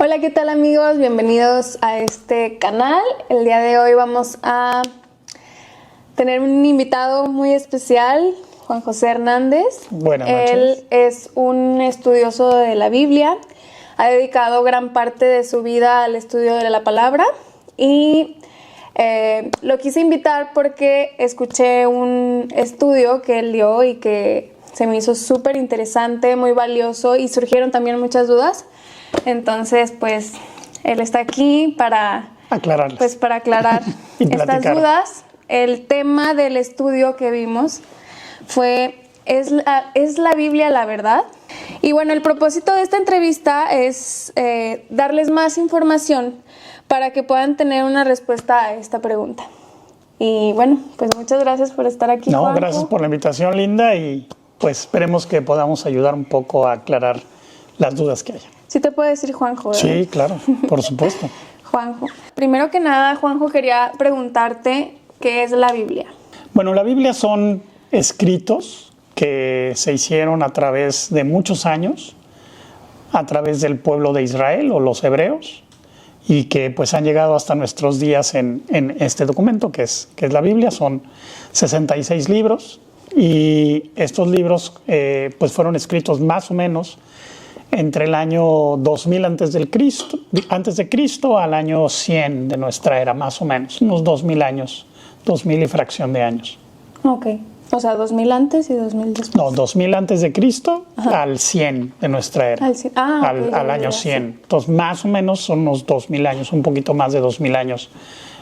Hola, ¿qué tal amigos? Bienvenidos a este canal. El día de hoy vamos a tener un invitado muy especial, Juan José Hernández. Buenas noches. Él es un estudioso de la Biblia, ha dedicado gran parte de su vida al estudio de la palabra y lo quise invitar porque escuché un estudio que él dio y que se me hizo súper interesante, muy valioso y surgieron también muchas dudas. Entonces, pues, él está aquí para aclararlas. Pues para aclarar estas dudas. El tema del estudio que vimos fue ¿Es la Biblia la verdad? Y bueno, el propósito de esta entrevista es darles más información para que puedan tener una respuesta a esta pregunta. Y bueno, pues muchas gracias por estar aquí, No, Juanjo. gracias por la invitación, Linda, y pues esperemos que podamos ayudar un poco a aclarar las dudas que haya. Sí te puedo decir Juanjo, ¿verdad? Sí, claro, por supuesto. Juanjo. Primero que nada, Juanjo, quería preguntarte ¿qué es la Biblia? Bueno, la Biblia son escritos que se hicieron a través de muchos años, a través del pueblo de Israel o los hebreos, y que pues han llegado hasta nuestros días en este documento que es la Biblia. Son 66 libros y estos libros pues fueron escritos más o menos entre el año 2000 antes de Cristo al año 100 de nuestra era, más o menos, unos 2000 años, 2000 y fracción de años. Ok, o sea, 2000 antes y 2000 después. No, 2000 antes de Cristo al 100 de nuestra era, al año 100. Entonces, más o menos son unos 2000 años, un poquito más de 2000 años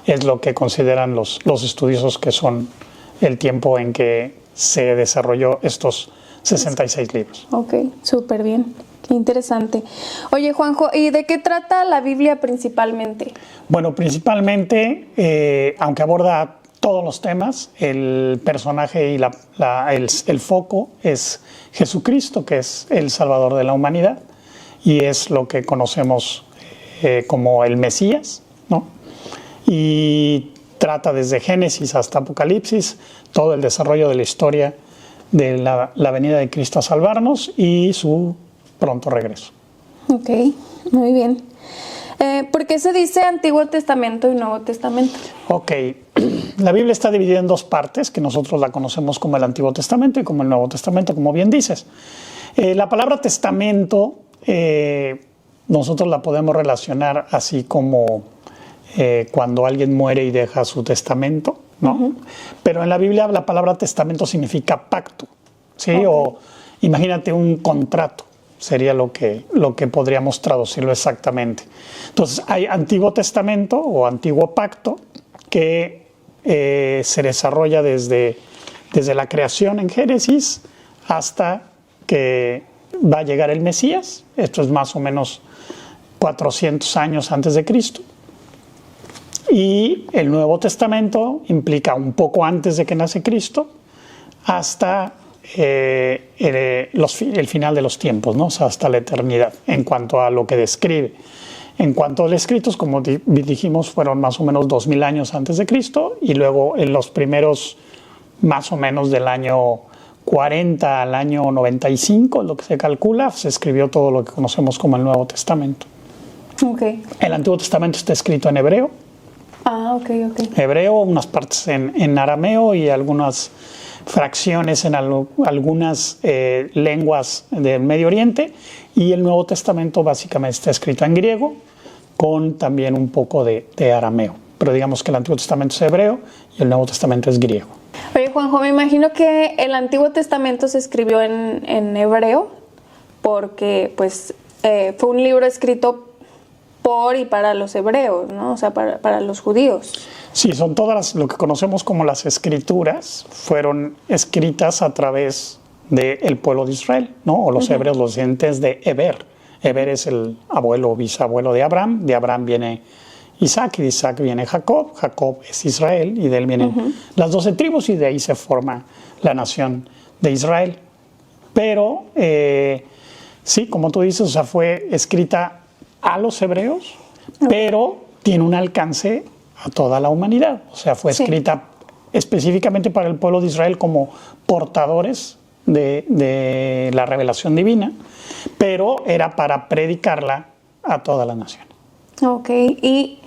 es lo que consideran los estudiosos que son el tiempo en que se desarrolló estos 66 libros. Ok, súper bien. Qué interesante. Oye, Juanjo, ¿y de qué trata la Biblia principalmente? Bueno, principalmente, aunque aborda todos los temas, el personaje y el foco es Jesucristo, que es el Salvador de la humanidad, y es lo que conocemos como el Mesías, ¿no? Y trata desde Génesis hasta Apocalipsis todo el desarrollo de la historia de la venida de Cristo a salvarnos y su pronto regreso. Ok, muy bien. ¿Por qué se dice Antiguo Testamento y Nuevo Testamento? Ok, la Biblia está dividida en dos partes, que nosotros la conocemos como el Antiguo Testamento y como el Nuevo Testamento, como bien dices. La palabra testamento nosotros la podemos relacionar así como cuando alguien muere y deja su testamento, ¿no? Uh-huh. Pero en la Biblia la palabra testamento significa pacto, ¿sí? Okay. O imagínate un contrato. Sería lo que podríamos traducirlo exactamente. Entonces, hay Antiguo Testamento o Antiguo Pacto que se desarrolla desde la creación en Génesis hasta que va a llegar el Mesías. Esto es más o menos 400 años antes de Cristo. Y el Nuevo Testamento implica un poco antes de que nace Cristo hasta el final de los tiempos, ¿no? O sea, hasta la eternidad, en cuanto a lo que describe. En cuanto a los escritos, como dijimos, fueron más o menos 2000 años antes de Cristo, y luego en los primeros, más o menos del año 40 al año 95, lo que se calcula, se escribió todo lo que conocemos como el Nuevo Testamento. Okay. El Antiguo Testamento está escrito en hebreo. Ok. Hebreo, unas partes en arameo y algunas fracciones en algunas lenguas del Medio Oriente, y el Nuevo Testamento básicamente está escrito en griego con también un poco de arameo, pero digamos que el Antiguo Testamento es hebreo y el Nuevo Testamento es griego. Oye, Juanjo, me imagino que el Antiguo Testamento se escribió en hebreo porque pues fue un libro escrito por y para los hebreos, ¿no? O sea, para los judíos. Sí, son todas lo que conocemos como las escrituras, fueron escritas a través del pueblo de Israel, ¿no? O los hebreos, los descendientes de Eber. Eber es el abuelo o bisabuelo de Abraham viene Isaac, y de Isaac viene Jacob es Israel, y de él vienen las 12 tribus, y de ahí se forma la nación de Israel. Pero, sí, como tú dices, o sea, fue escrita a los hebreos, pero tiene un alcance a toda la humanidad. O sea, fue escrita específicamente para el pueblo de Israel como portadores de la revelación divina, pero era para predicarla a toda la nación. Ok, ¿y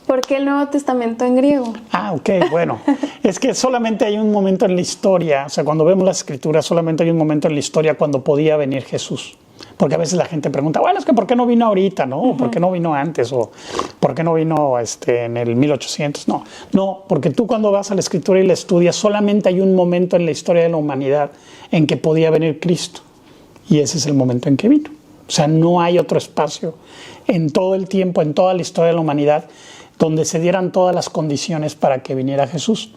por qué el Nuevo Testamento en griego? Ok, bueno, es que solamente hay un momento en la historia, o sea, cuando vemos las escrituras, solamente hay un momento en la historia cuando podía venir Jesús. Porque a veces la gente pregunta, bueno, es que ¿por qué no vino ahorita, no? ¿Por qué no vino antes? ¿O por qué no vino en el 1800? No, porque tú cuando vas a la escritura y la estudias, solamente hay un momento en la historia de la humanidad en que podía venir Cristo. Y ese es el momento en que vino. O sea, no hay otro espacio en todo el tiempo, en toda la historia de la humanidad, donde se dieran todas las condiciones para que viniera Jesús.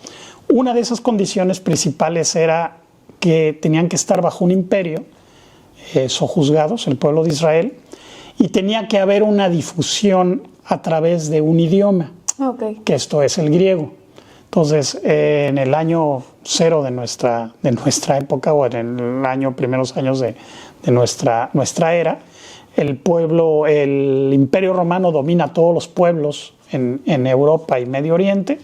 Una de esas condiciones principales era que tenían que estar bajo un imperio, sojuzgados, el pueblo de Israel, y tenía que haber una difusión a través de un idioma, que esto es el griego. Entonces, en el año 0 de nuestra época, o en el primeros años de nuestra era, el Imperio Romano domina todos los pueblos en Europa y Medio Oriente,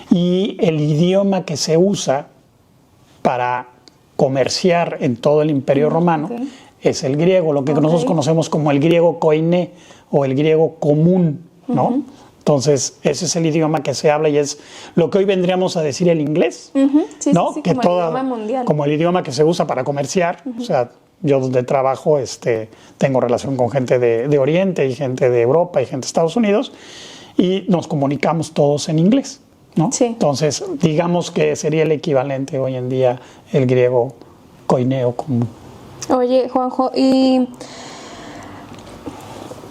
y el idioma que se usa para comerciar en todo el Imperio Romano es el griego, lo que nosotros conocemos como el griego koiné o el griego común, ¿no? Entonces, ese es el idioma que se habla y es lo que hoy vendríamos a decir el inglés, ¿no? Sí, que como el idioma mundial. Como el idioma que se usa para comerciar. O sea, yo donde trabajo tengo relación con gente de Oriente y gente de Europa y gente de Estados Unidos y nos comunicamos todos en inglés, ¿no? Sí. Entonces, digamos que sería el equivalente hoy en día el griego koineo común. Oye, Juanjo,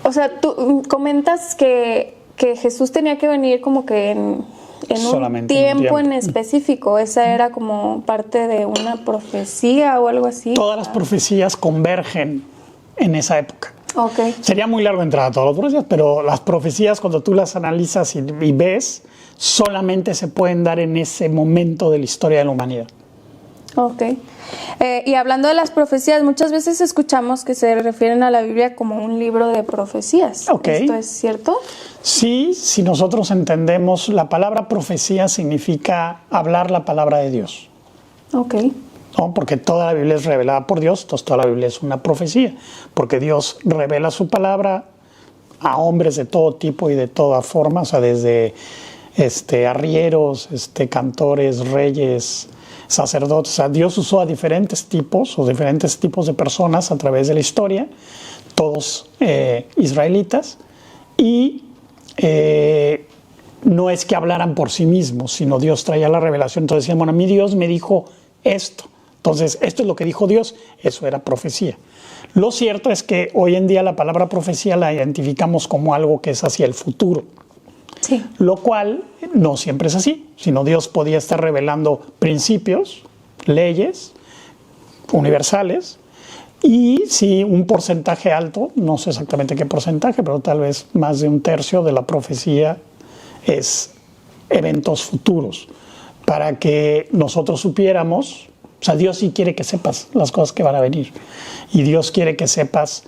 o sea, tú comentas que Jesús tenía que venir como que en un tiempo en específico. Esa era como parte de una profecía o algo así. Todas las profecías convergen en esa época. Sería muy largo entrar a todas las profecías, pero las profecías, cuando tú las analizas y ves, solamente se pueden dar en ese momento de la historia de la humanidad. Y hablando de las profecías, muchas veces escuchamos que se refieren a la Biblia como un libro de profecías. ¿Esto es cierto? Sí, si nosotros entendemos, la palabra profecía significa hablar la palabra de Dios. ¿No? Porque toda la Biblia es revelada por Dios, entonces toda la Biblia es una profecía, porque Dios revela su palabra a hombres de todo tipo y de toda forma, o sea, desde arrieros, cantores, reyes, sacerdotes. O sea, Dios usó a diferentes tipos de personas a través de la historia, todos israelitas, y no es que hablaran por sí mismos, sino Dios traía la revelación. Entonces decían, bueno, a mí Dios me dijo esto. Entonces, esto es lo que dijo Dios, eso era profecía. Lo cierto es que hoy en día la palabra profecía la identificamos como algo que es hacia el futuro. Lo cual no siempre es así, sino Dios podía estar revelando principios, leyes universales, y si un porcentaje alto, no sé exactamente qué porcentaje, pero tal vez más de un tercio de la profecía es eventos futuros, para que nosotros supiéramos. O sea, Dios sí quiere que sepas las cosas que van a venir. Y Dios quiere que sepas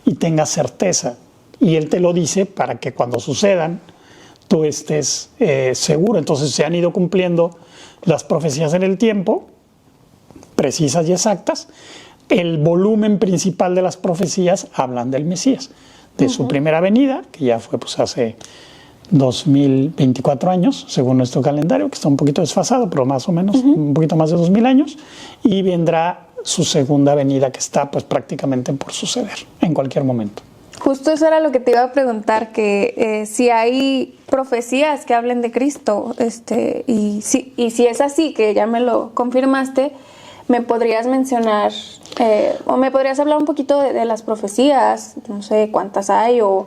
y tengas certeza. Y Él te lo dice para que cuando sucedan, tú estés seguro. Entonces se han ido cumpliendo las profecías en el tiempo, precisas y exactas. El volumen principal de las profecías hablan del Mesías, de su primera venida, que ya fue hace 2024 años, según nuestro calendario, que está un poquito desfasado, pero más o menos un poquito más de 2000 años, y vendrá su segunda venida, que está prácticamente por suceder en cualquier momento. Justo eso era lo que te iba a preguntar, que si hay profecías que hablen de Cristo, y si es así, que ya me lo confirmaste, ¿me podrías mencionar o me podrías hablar un poquito de las profecías? No sé cuántas hay, o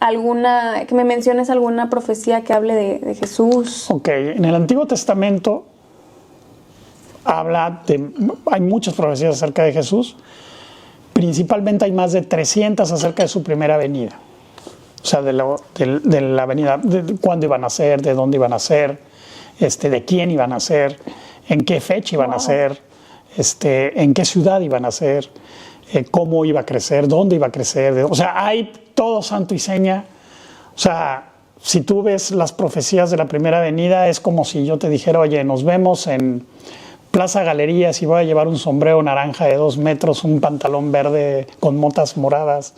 alguna, que me menciones alguna profecía que hable de Jesús. En el Antiguo Testamento hay muchas profecías acerca de Jesús. Principalmente hay más de 300 acerca de su primera venida. O sea, de la venida, de cuándo iban a ser, de dónde iban a ser, de quién iban a ser, en qué fecha iban a ser, en qué ciudad iban a ser, cómo iba a crecer, dónde iba a crecer. O sea, hay todo santo y seña. O sea, si tú ves las profecías de la primera venida, es como si yo te dijera, oye, nos vemos en Plaza Galerías y voy a llevar un sombrero naranja de 2 metros, un pantalón verde con motas moradas,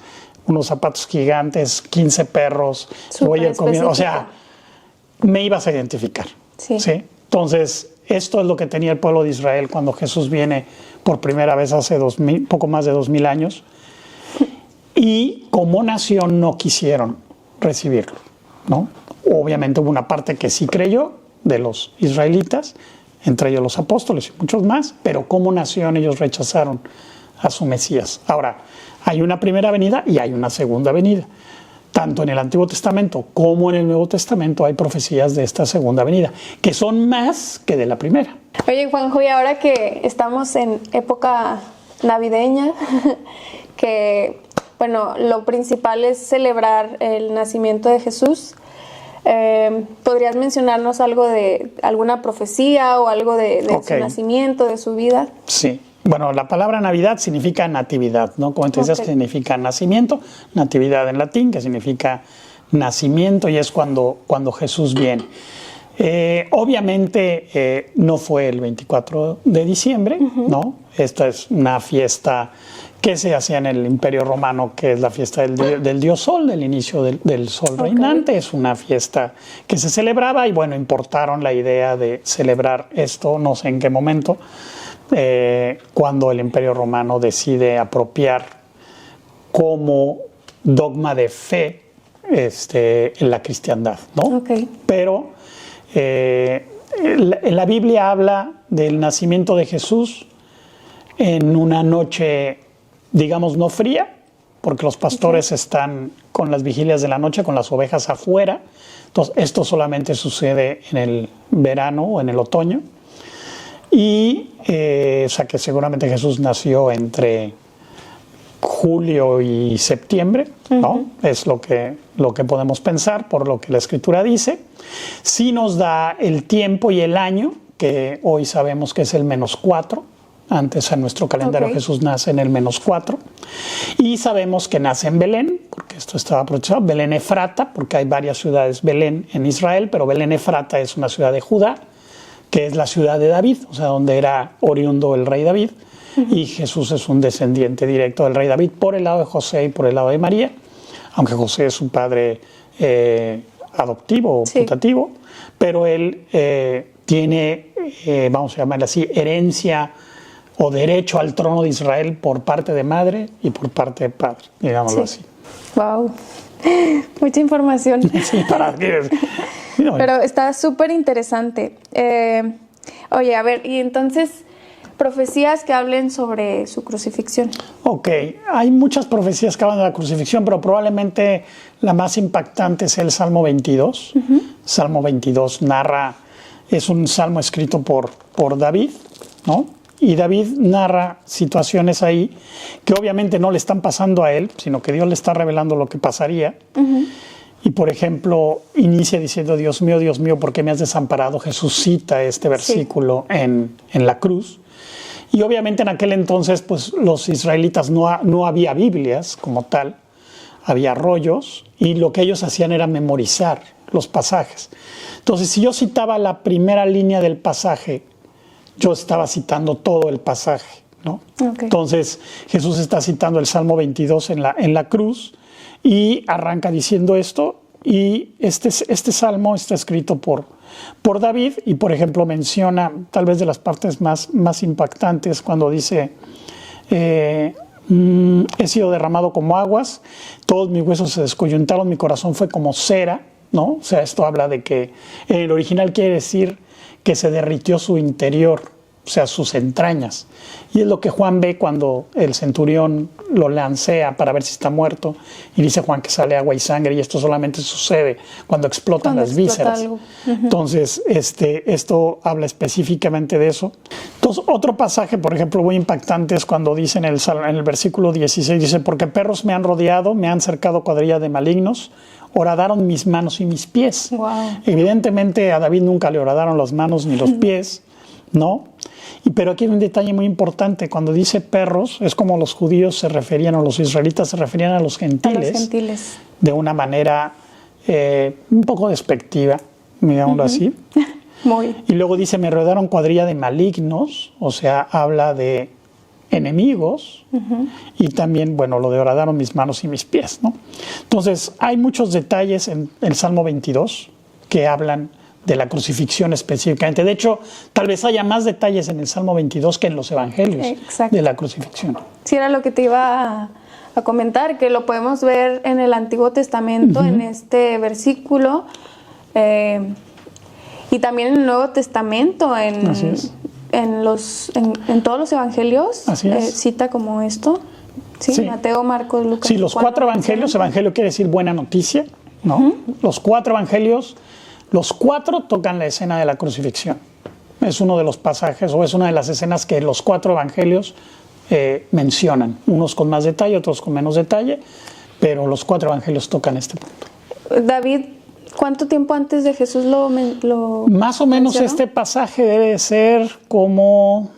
unos zapatos gigantes, 15 perros, Súper voy a ir comiendo, o sea, específico. me ibas a identificar. Sí. ¿Sí? Entonces, esto es lo que tenía el pueblo de Israel cuando Jesús viene por primera vez hace poco más de 2000 años. Y como nación no quisieron recibirlo, ¿no? Obviamente hubo una parte que sí creyó de los israelitas, entre ellos los apóstoles y muchos más, pero como nación ellos rechazaron a su Mesías. Ahora, hay una primera venida y hay una segunda venida. Tanto en el Antiguo Testamento como en el Nuevo Testamento hay profecías de esta segunda venida, que son más que de la primera. Oye, Juanjo, y ahora que estamos en época navideña, que, bueno, lo principal es celebrar el nacimiento de Jesús, ¿podrías mencionarnos algo de alguna profecía o algo de su nacimiento, de su vida? Sí. Bueno, la palabra Navidad significa natividad, ¿no? Como te decías, que significa nacimiento, natividad en latín, que significa nacimiento, y es cuando Jesús viene. Obviamente no fue el 24 de diciembre, ¿no? Esta es una fiesta que se hacía en el Imperio Romano, que es la fiesta del dios Sol, del inicio del Sol reinante. Es una fiesta que se celebraba y, bueno, importaron la idea de celebrar esto, no sé en qué momento, cuando el Imperio Romano decide apropiar como dogma de fe en la cristiandad, ¿no? Okay. Pero en la Biblia habla del nacimiento de Jesús en una noche, digamos, no fría, porque los pastores están con las vigilias de la noche, con las ovejas afuera. Entonces, esto solamente sucede en el verano o en el otoño. Y, o sea, que seguramente Jesús nació entre julio y septiembre, ¿no? Es lo que podemos pensar por lo que la Escritura dice. Sí nos da el tiempo y el año, que hoy sabemos que es el -4. Antes en nuestro calendario Jesús nace en el -4. Y sabemos que nace en Belén, porque esto estaba pronunciado, Belén Efrata, porque hay varias ciudades Belén en Israel, pero Belén Efrata es una ciudad de Judá, que es la ciudad de David, o sea, donde era oriundo el rey David. Y Jesús es un descendiente directo del rey David por el lado de José y por el lado de María, aunque José es su padre adoptivo o putativo, pero él tiene, vamos a llamarle así, herencia o derecho al trono de Israel por parte de madre y por parte de padre, digámoslo así. Wow, mucha información. Sí, para que... Pero está súper interesante. Oye, a ver, y entonces, profecías que hablen sobre su crucifixión. Ok, hay muchas profecías que hablan de la crucifixión, pero probablemente la más impactante es el Salmo 22. Salmo 22 narra, es un salmo escrito por David, ¿no? Y David narra situaciones ahí que obviamente no le están pasando a él, sino que Dios le está revelando lo que pasaría. Y, por ejemplo, inicia diciendo, Dios mío, ¿por qué me has desamparado? Jesús cita este versículo en la cruz. Y obviamente en aquel entonces, pues los israelitas no había Biblias como tal, había rollos, y lo que ellos hacían era memorizar los pasajes. Entonces, si yo citaba la primera línea del pasaje, yo estaba citando todo el pasaje, ¿no? Entonces, Jesús está citando el Salmo 22 en la cruz, y arranca diciendo esto, y este salmo está escrito por David, y por ejemplo menciona tal vez de las partes más impactantes cuando dice, he sido derramado como aguas, todos mis huesos se descoyuntaron, mi corazón fue como cera, ¿no? O sea, esto habla de que en el original quiere decir que se derritió su interior, o sea, sus entrañas. Y es lo que Juan ve cuando el centurión lo lancea para ver si está muerto. Y dice Juan que sale agua y sangre, y esto solamente sucede cuando explotan las vísceras. Entonces, esto habla específicamente de eso. Entonces, otro pasaje, por ejemplo, muy impactante es cuando dice en el versículo 16, dice, porque perros me han rodeado, me han cercado cuadrilla de malignos, horadaron mis manos y mis pies. Wow. Evidentemente a David nunca le horadaron las manos ni los pies, ¿no? Pero aquí hay un detalle muy importante. Cuando dice perros, es como los judíos se referían, o los israelitas se referían a los gentiles. De una manera un poco despectiva, digámoslo así. Muy. Y luego dice, me rodearon cuadrilla de malignos, o sea, habla de enemigos, y también, bueno, lo de horadaron mis manos y mis pies, ¿no? Entonces, hay muchos detalles en el Salmo 22 que hablan de la crucifixión específicamente. De hecho, tal vez haya más detalles en el Salmo 22 que en los evangelios de la crucifixión. Sí, era lo que te iba a comentar, que lo podemos ver en el Antiguo Testamento, en este versículo, y también en el Nuevo Testamento, Así es. en todos los evangelios, cita como esto. Sí, Mateo, Marcos, Lucas. Sí, los 4 evangelios, evangelio quiere decir buena noticia, ¿no? Los 4 evangelios, los 4 tocan la escena de la crucifixión. Es uno de los pasajes, o es una de las escenas que los 4 evangelios mencionan, unos con más detalle, otros con menos detalle, pero los 4 evangelios tocan este punto. David, ¿cuánto tiempo antes de Jesús lo más o menos mencionó? Este pasaje debe ser como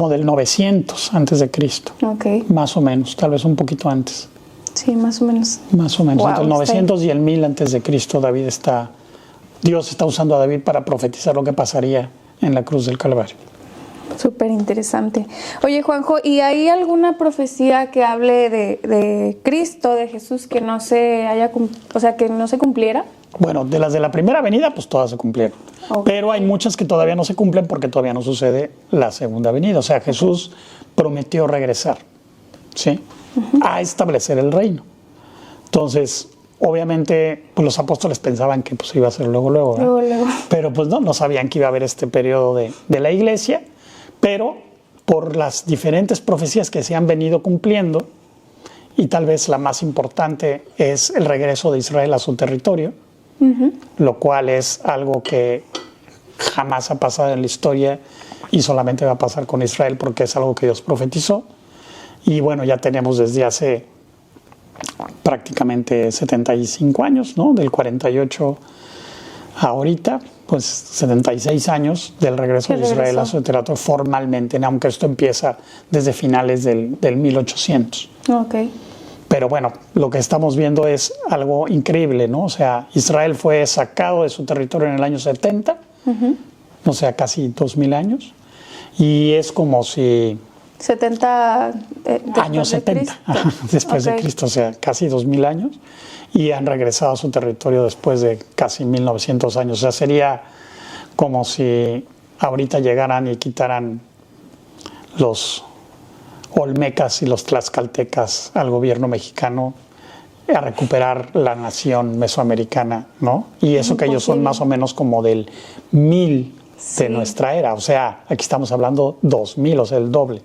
del 900 antes de Cristo. Okay. Más o menos, tal vez un poquito antes. Sí, más o menos. Más o menos, Wow, entre el 900 y el 1000 antes de Cristo, Dios está usando a David para profetizar lo que pasaría en la cruz del Calvario. Súper interesante. Oye, Juanjo, ¿y hay alguna profecía que hable de Cristo, de Jesús, que no se que no se cumpliera? Bueno, de las de la primera venida, pues todas se cumplieron. Okay. Pero hay muchas que todavía no se cumplen porque todavía no sucede la segunda venida. O sea, Jesús prometió regresar, ¿sí? A establecer el reino. Entonces, obviamente, pues los apóstoles pensaban que pues iba a ser luego. Pero pues no sabían que iba a haber este periodo de la iglesia. Pero por las diferentes profecías que se han venido cumpliendo, y tal vez la más importante es el regreso de Israel a su territorio, lo cual es algo que jamás ha pasado en la historia y solamente va a pasar con Israel porque es algo que Dios profetizó. Y bueno, ya tenemos desde hace prácticamente 75 años, ¿no? Del 48 a ahorita, pues 76 años del regreso de Israel a su territorio formalmente, aunque esto empieza desde finales del 1800. Okay. Pero bueno, lo que estamos viendo es algo increíble, ¿no? O sea, Israel fue sacado de su territorio en el año 70, o sea, casi 2000 años, y es como si... 70 años 70, después de Cristo, o sea, casi 2000 años, y han regresado a su territorio después de casi 1900 años. O sea, sería como si ahorita llegaran y quitaran los olmecas y los tlaxcaltecas al gobierno mexicano a recuperar la nación mesoamericana, ¿no? Y eso que ellos son más o menos como del 1000 de nuestra era, o sea, aquí estamos hablando 2000, o sea, el doble,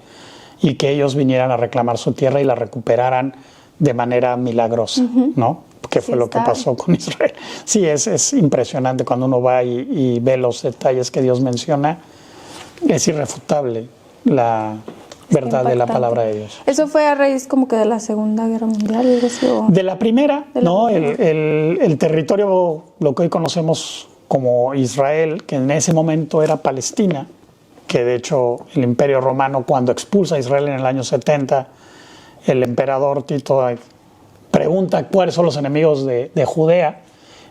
y que ellos vinieran a reclamar su tierra y la recuperaran de manera milagrosa, ¿no? Que fue lo que pasó con Israel. Sí, es impresionante cuando uno va y ve los detalles que Dios menciona, es irrefutable la verdad de la palabra de Dios. ¿Eso fue a raíz como que de la Segunda Guerra Mundial? De la primera, ¿no? El territorio, lo que hoy conocemos como Israel, que en ese momento era Palestina, que de hecho el Imperio Romano, cuando expulsa a Israel en el año 70, el emperador Tito pregunta cuáles son los enemigos de Judea,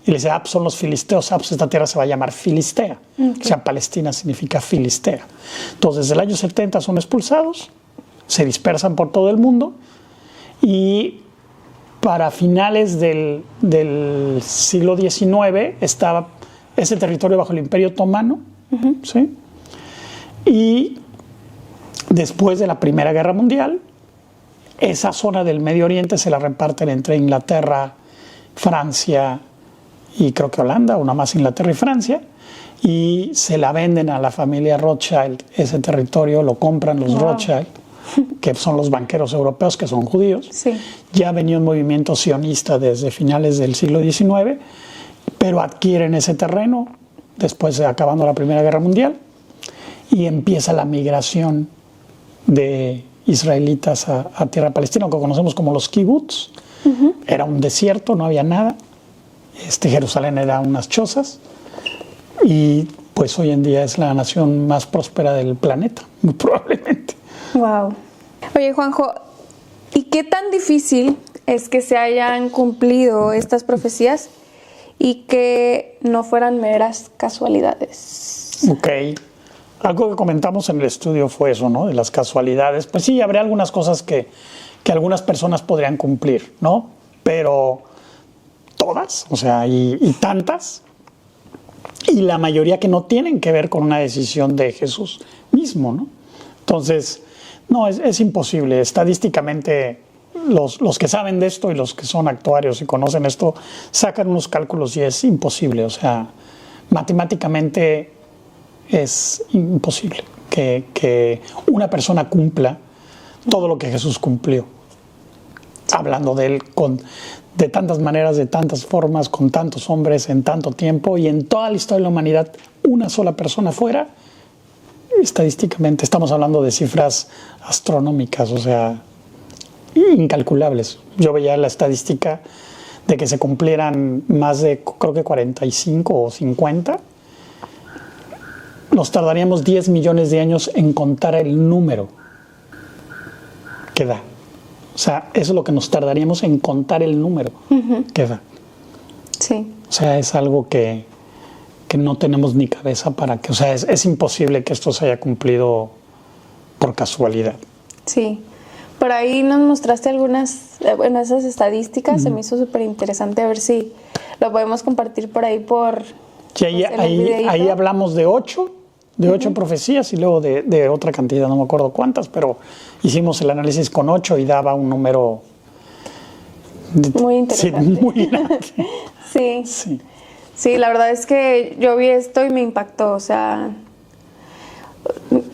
y le dice, pues son los filisteos, pues esta tierra se va a llamar Filistea. O sea, Palestina significa Filistea. Entonces, desde el año 70 son expulsados, se dispersan por todo el mundo, y para finales del siglo XIX estaba ese territorio bajo el Imperio Otomano, ¿sí? Y después de la Primera Guerra Mundial, esa zona del Medio Oriente se la reparten entre Inglaterra, Francia y creo que Holanda, una más Inglaterra y Francia, y se la venden a la familia Rothschild. Ese territorio lo compran los Rothschild, que son los banqueros europeos que son judíos. Sí. Ya venía un movimiento sionista desde finales del siglo XIX, pero adquieren ese terreno después de acabando la Primera Guerra Mundial y empieza la migración de israelitas a tierra palestina, lo que conocemos como los kibbutz. Era un desierto, no había nada. Jerusalén era unas chozas y pues hoy en día es la nación más próspera del planeta, muy probablemente. Wow. Oye, Juanjo, ¿y qué tan difícil es que se hayan cumplido estas profecías y que no fueran meras casualidades? Ok. Algo que comentamos en el estudio fue eso, ¿no? De las casualidades. Pues sí, habría algunas cosas que algunas personas podrían cumplir, ¿no? Pero todas, o sea, y tantas, y la mayoría que no tienen que ver con una decisión de Jesús mismo, ¿no? Entonces, no, es imposible. Estadísticamente, los que saben de esto y los que son actuarios y conocen esto, sacan unos cálculos y es imposible. O sea, matemáticamente es imposible que una persona cumpla todo lo que Jesús cumplió. Hablando de él de tantas maneras, de tantas formas, con tantos hombres, en tanto tiempo, y en toda la historia de la humanidad, una sola persona fuera, estadísticamente estamos hablando de cifras astronómicas, o sea, incalculables. Yo veía la estadística de que se cumplieran más de, creo que 45 o 50. Nos tardaríamos 10 millones de años en contar el número que da. O sea, eso es lo que nos tardaríamos en contar el número que da. Sí. O sea, es algo que no tenemos ni cabeza para que... O sea, es imposible que esto se haya cumplido por casualidad. Sí. Por ahí nos mostraste algunas, bueno, esas estadísticas. Se me hizo súper interesante, a ver si lo podemos compartir por ahí por... Sí, ahí hablamos de 8 profecías y luego de otra cantidad, no me acuerdo cuántas, pero hicimos el análisis con 8 y daba un número muy interesante. Sí, muy grande. Sí. Sí. Sí, la verdad es que yo vi esto y me impactó, o sea,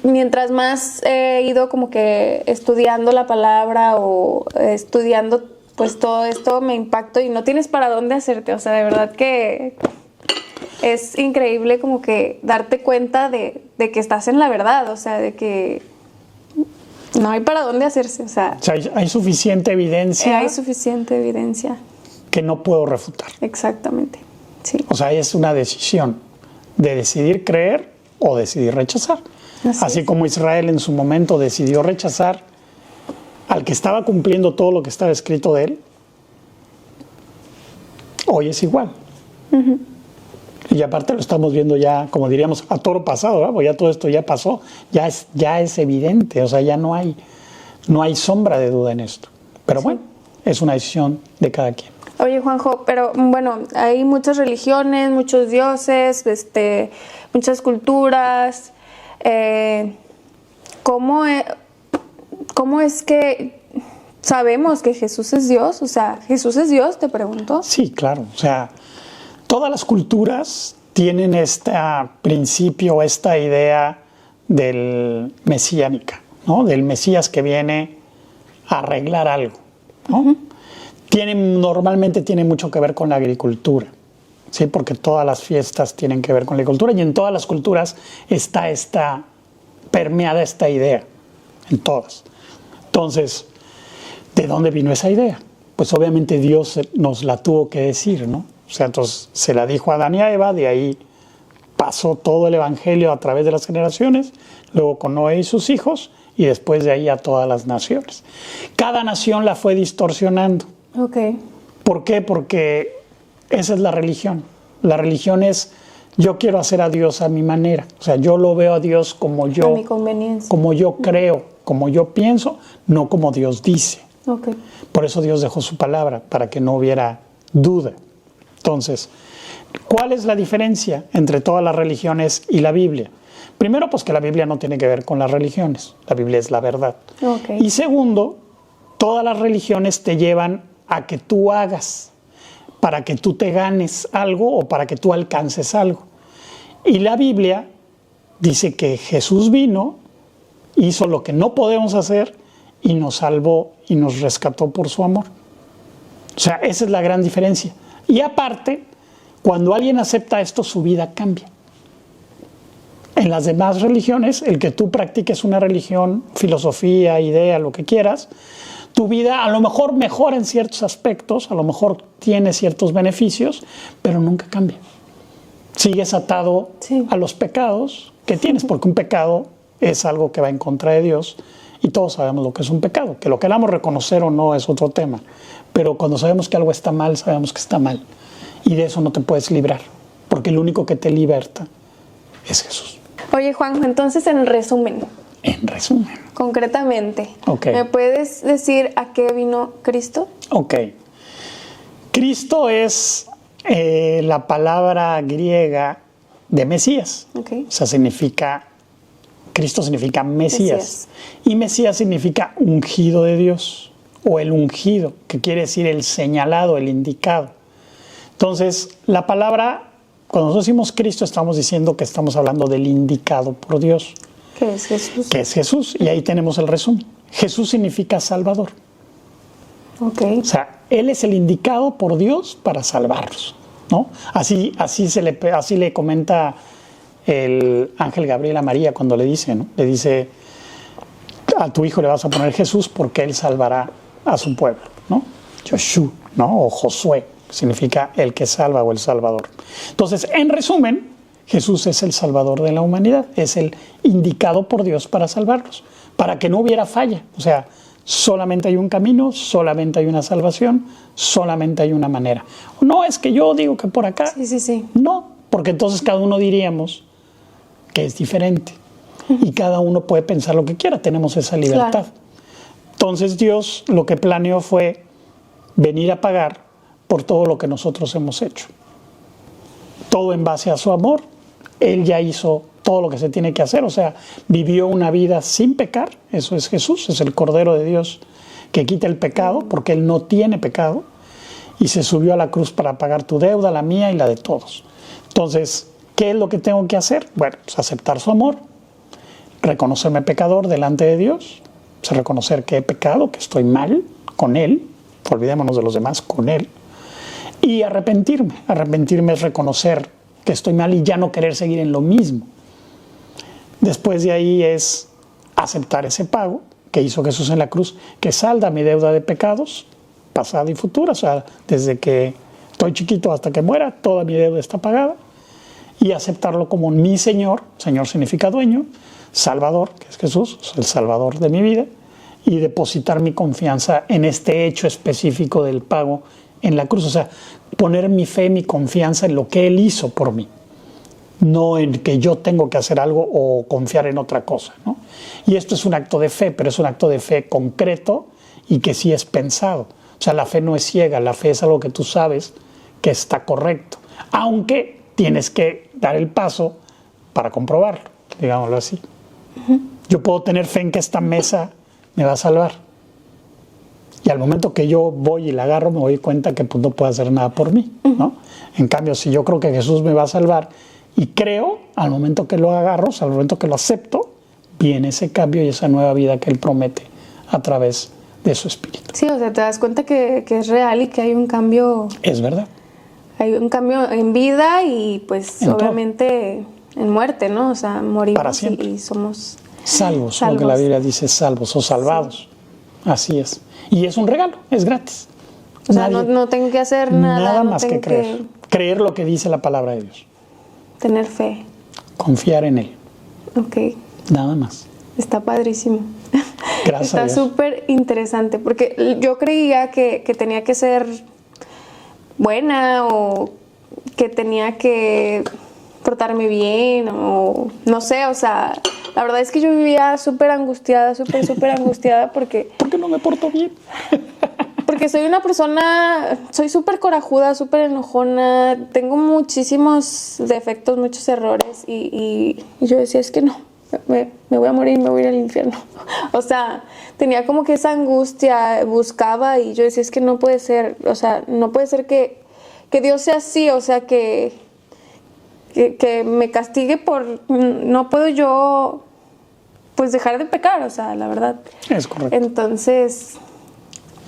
mientras más he ido como que estudiando la palabra o estudiando pues todo esto, me impacto y no tienes para dónde hacerte, o sea, de verdad que es increíble como que darte cuenta de que estás en la verdad, o sea, de que no hay para dónde hacerse, o sea hay suficiente evidencia. Hay suficiente evidencia. Que no puedo refutar. Exactamente, sí. O sea, es una decisión de decidir creer o decidir rechazar. Así como Israel en su momento decidió rechazar al que estaba cumpliendo todo lo que estaba escrito de él, hoy es igual. Y aparte lo estamos viendo ya, como diríamos, a toro pasado, ¿verdad? Porque ya todo esto ya pasó, ya es evidente, o sea, ya no hay sombra de duda en esto. Pero bueno, es una decisión de cada quien. Oye, Juanjo, pero bueno, hay muchas religiones, muchos dioses, muchas culturas. ¿Cómo es que sabemos que Jesús es Dios? O sea, ¿Jesús es Dios, te pregunto? Sí, claro. O sea, todas las culturas tienen este principio, esta idea del mesiánica, ¿no? Del Mesías que viene a arreglar algo, ¿no? Normalmente tiene mucho que ver con la agricultura, ¿sí? Porque todas las fiestas tienen que ver con la agricultura y en todas las culturas está permeada esta idea, en todas. Entonces, ¿de dónde vino esa idea? Pues obviamente Dios nos la tuvo que decir, ¿no? O sea, entonces se la dijo a Adán y a Eva, de ahí pasó todo el evangelio a través de las generaciones, luego con Noé y sus hijos, y después de ahí a todas las naciones. Cada nación la fue distorsionando. Okay. ¿Por qué? Porque esa es la religión. La religión es, yo quiero hacer a Dios a mi manera. O sea, yo lo veo a Dios como yo, a mi conveniencia, como yo creo, como yo pienso, no como Dios dice. Okay. Por eso Dios dejó su palabra, para que no hubiera duda. Entonces, ¿cuál es la diferencia entre todas las religiones y la Biblia? Primero, pues que la Biblia no tiene que ver con las religiones. La Biblia es la verdad. Okay. Y segundo, todas las religiones te llevan a que tú hagas, para que tú te ganes algo o para que tú alcances algo. Y la Biblia dice que Jesús vino, hizo lo que no podemos hacer y nos salvó y nos rescató por su amor. O sea, esa es la gran diferencia. Y aparte, cuando alguien acepta esto, su vida cambia. En las demás religiones, el que tú practiques una religión, filosofía, idea, lo que quieras, tu vida a lo mejor mejora en ciertos aspectos, a lo mejor tiene ciertos beneficios, pero nunca cambia. Sigues atado a los pecados que tienes, porque un pecado es algo que va en contra de Dios y todos sabemos lo que es un pecado. Que lo queramos reconocer o no es otro tema, pero cuando sabemos que algo está mal, sabemos que está mal y de eso no te puedes librar, porque el único que te liberta es Jesús. Oye, Juanjo, entonces en resumen, concretamente, Ok. ¿me puedes decir a qué vino Cristo? Ok. Cristo es la palabra griega de Mesías. Ok. O sea, Cristo significa Mesías. Y Mesías significa ungido de Dios, o el ungido, que quiere decir el señalado, el indicado. Entonces, la palabra, cuando nosotros decimos Cristo, estamos diciendo que estamos hablando del indicado por Dios. ¿Qué es Jesús? Que es Jesús. Y ahí tenemos el resumen. Jesús significa Salvador. Ok. O sea, Él es el indicado por Dios para salvarnos, ¿no? Así le comenta el ángel Gabriel a María cuando le dice, ¿no? Le dice, a tu hijo le vas a poner Jesús porque Él salvará a su pueblo, ¿no? Joshua, ¿no? O Josué, significa el que salva o el Salvador. Entonces, en resumen, Jesús es el Salvador de la humanidad, es el indicado por Dios para salvarnos, para que no hubiera falla. O sea, solamente hay un camino, solamente hay una salvación, solamente hay una manera. No es que yo digo que por acá. Sí. No, porque entonces cada uno diríamos que es diferente. Y cada uno puede pensar lo que quiera, tenemos esa libertad. Claro. Entonces Dios lo que planeó fue venir a pagar por todo lo que nosotros hemos hecho. Todo en base a su amor. Él ya hizo todo lo que se tiene que hacer, o sea, vivió una vida sin pecar. Eso es Jesús, es el Cordero de Dios que quita el pecado, porque Él no tiene pecado, y se subió a la cruz para pagar tu deuda, la mía y la de todos. Entonces, ¿qué es lo que tengo que hacer? Bueno, pues aceptar su amor, reconocerme pecador delante de Dios, pues reconocer que he pecado, que estoy mal con Él, olvidémonos de los demás, con Él, y arrepentirme. Arrepentirme es reconocer que estoy mal y ya no querer seguir en lo mismo. Después de ahí es aceptar ese pago que hizo Jesús en la cruz, que salda mi deuda de pecados, pasada y futura. O sea, desde que estoy chiquito hasta que muera, toda mi deuda está pagada. Y aceptarlo como mi Señor. Señor significa dueño. Salvador, que es Jesús, es el Salvador de mi vida. Y depositar mi confianza en este hecho específico del pago en la cruz. O sea, poner mi fe, mi confianza en lo que Él hizo por mí. No en que yo tengo que hacer algo o confiar en otra cosa, ¿no? Y esto es un acto de fe, pero es un acto de fe concreto y que sí es pensado. O sea, la fe no es ciega, la fe es algo que tú sabes que está correcto, aunque tienes que dar el paso para comprobarlo, digámoslo así. Yo puedo tener fe en que esta mesa me va a salvar, y al momento que yo voy y la agarro me doy cuenta que pues, no puedo hacer nada por mí, ¿no? En cambio, si yo creo que Jesús me va a salvar y creo, al momento que lo agarro, al momento que lo acepto, viene ese cambio y esa nueva vida que Él promete a través de su Espíritu. Sí, o sea, te das cuenta que es real y que hay un cambio. Es verdad. Hay un cambio en vida y pues En obviamente en muerte, ¿no? O sea, morimos Para siempre. y somos Salvos, lo que la Biblia dice, salvos o salvados. Sí. Así es. Y es un regalo, es gratis. O sea, no tengo que hacer nada. Nada no más tengo que creer. Creer lo que dice la palabra de Dios. Tener fe. Confiar en Él. Ok. Nada más. Está padrísimo. Gracias a Dios. Está súper interesante porque yo creía que tenía que ser buena o que tenía que portarme bien o no sé, o sea, la verdad es que yo vivía súper angustiada porque... ¿Por qué no me porto bien? Porque soy una persona, soy súper corajuda, súper enojona, tengo muchísimos defectos, muchos errores y yo decía, es que no, me voy a morir, me voy a ir al infierno. O sea, tenía como que esa angustia, buscaba y yo decía, es que no puede ser, o sea, no puede ser que Dios sea así, o sea, que me castigue por, no puedo yo, pues dejar de pecar, o sea, la verdad. Es correcto. Entonces,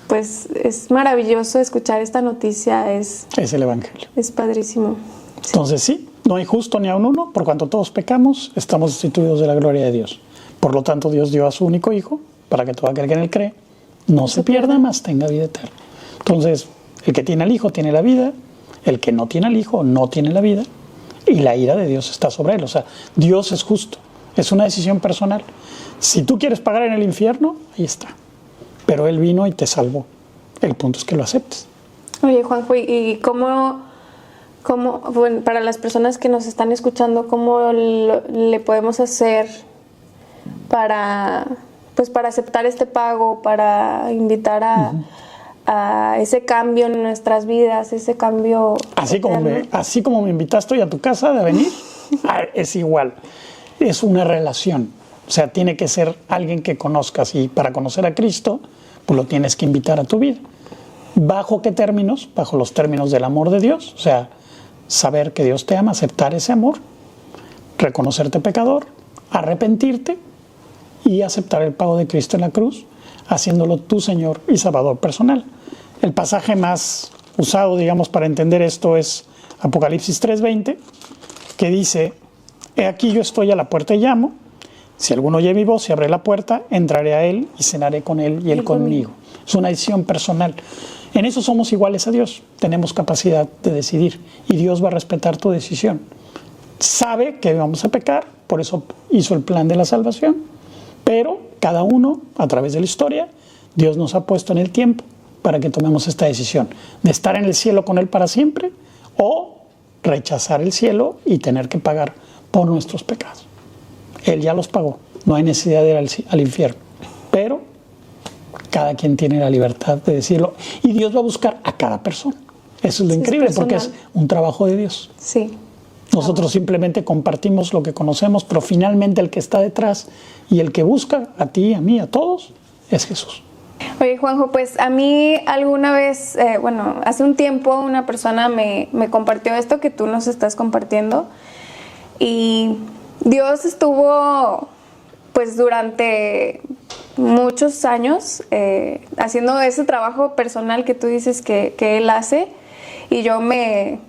pues es maravilloso escuchar esta noticia, es el Evangelio. Es padrísimo. Sí. Entonces sí, no hay justo ni a un uno, por cuanto todos pecamos, estamos destituidos de la gloria de Dios. Por lo tanto, Dios dio a su único Hijo, para que todo aquel que en Él cree no se pierda, mas tenga vida eterna. Entonces, el que tiene al Hijo tiene la vida, el que no tiene al Hijo no tiene la vida, y la ira de Dios está sobre él. O sea, Dios es justo, es una decisión personal. Si tú quieres pagar en el infierno, ahí está. Pero Él vino y te salvó. El punto es que lo aceptes. Oye, Juanjo, ¿y cómo Bueno, para las personas que nos están escuchando, ¿cómo le podemos hacer para aceptar este pago, para invitar a ese cambio en nuestras vidas, ese cambio así como me invitaste hoy a tu casa de venir? Es igual, es una relación, o sea, tiene que ser alguien que conozcas, y para conocer a Cristo pues lo tienes que invitar a tu vida. ¿Bajo qué términos? Bajo los términos del amor de Dios, o sea, saber que Dios te ama, aceptar ese amor, reconocerte pecador, arrepentirte y aceptar el pago de Cristo en la cruz, haciéndolo tu Señor y Salvador personal. El pasaje más usado, digamos, para entender esto es Apocalipsis 3:20, que dice: he aquí yo estoy a la puerta y llamo, si alguno oye mi voz y abre la puerta, entraré a él y cenaré con él y él conmigo. Es una decisión personal. En eso somos iguales a Dios, tenemos capacidad de decidir y Dios va a respetar tu decisión. Sabe que vamos a pecar, por eso hizo el plan de la salvación, pero cada uno, a través de la historia, Dios nos ha puesto en el tiempo para que tomemos esta decisión de estar en el cielo con Él para siempre o rechazar el cielo y tener que pagar por nuestros pecados. Él ya los pagó, no hay necesidad de ir al infierno, pero cada quien tiene la libertad de decirlo y Dios va a buscar a cada persona. Eso es lo increíble, porque es un trabajo de Dios. Sí. Nosotros simplemente compartimos lo que conocemos, pero finalmente el que está detrás y el que busca a ti, a mí, a todos, es Jesús. Oye, Juanjo, pues a mí alguna vez, hace un tiempo una persona me compartió esto que tú nos estás compartiendo, y Dios estuvo pues durante muchos años haciendo ese trabajo personal que tú dices que Él hace, y yo me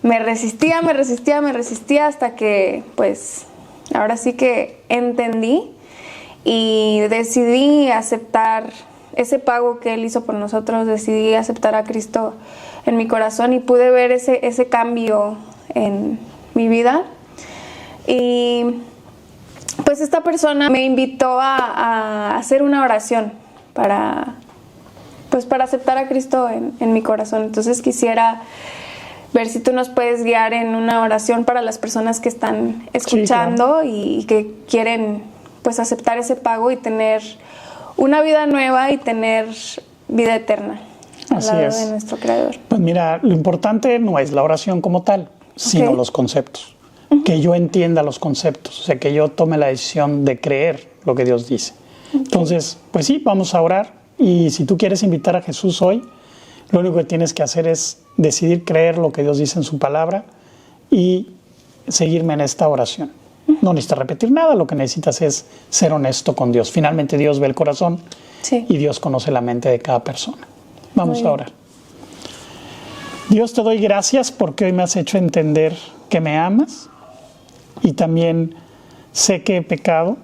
resistía hasta que pues ahora sí que entendí y decidí aceptar ese pago que Él hizo por nosotros, decidí aceptar a Cristo en mi corazón y pude ver ese cambio en mi vida. Y pues esta persona me invitó a hacer una oración para aceptar a Cristo en mi corazón. Entonces quisiera ver si tú nos puedes guiar en una oración para las personas que están escuchando. Sí, claro. Y que quieren pues aceptar ese pago y tener una vida nueva y tener vida eterna al lado de nuestro Creador. Pues mira, lo importante no es la oración como tal, sino los conceptos. Que yo entienda los conceptos, o sea, que yo tome la decisión de creer lo que Dios dice. Entonces, pues sí, vamos a orar, y si tú quieres invitar a Jesús hoy, lo único que tienes que hacer es decidir creer lo que Dios dice en su palabra y seguirme en esta oración. No necesitas repetir nada, lo que necesitas es ser honesto con Dios. Finalmente Dios ve el corazón y Dios conoce la mente de cada persona. Vamos a orar. Dios, te doy gracias porque hoy me has hecho entender que me amas, y también sé que he pecado,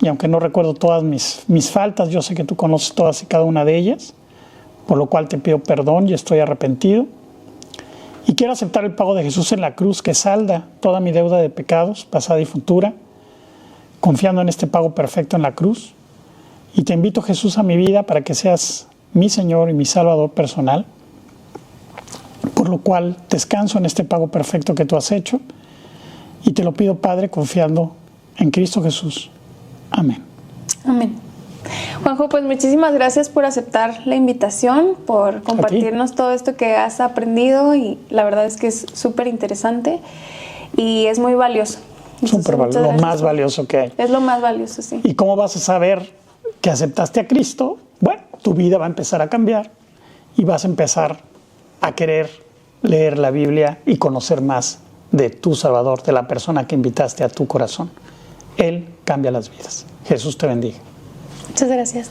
y aunque no recuerdo todas mis faltas, yo sé que tú conoces todas y cada una de ellas, por lo cual te pido perdón y estoy arrepentido. Y quiero aceptar el pago de Jesús en la cruz, que salda toda mi deuda de pecados, pasada y futura, confiando en este pago perfecto en la cruz. Y te invito, Jesús, a mi vida para que seas mi Señor y mi Salvador personal, por lo cual descanso en este pago perfecto que tú has hecho. Y te lo pido, Padre, confiando en Cristo Jesús. Amén. Amén. Juanjo, pues muchísimas gracias por aceptar la invitación, por compartirnos todo esto que has aprendido, y la verdad es que es súper interesante y es muy valioso. Súper valioso, lo más valioso que hay. Es lo más valioso, sí. ¿Y cómo vas a saber que aceptaste a Cristo? Bueno, tu vida va a empezar a cambiar y vas a empezar a querer leer la Biblia y conocer más de tu Salvador, de la persona que invitaste a tu corazón. Él cambia las vidas. Jesús te bendiga. Muchas gracias.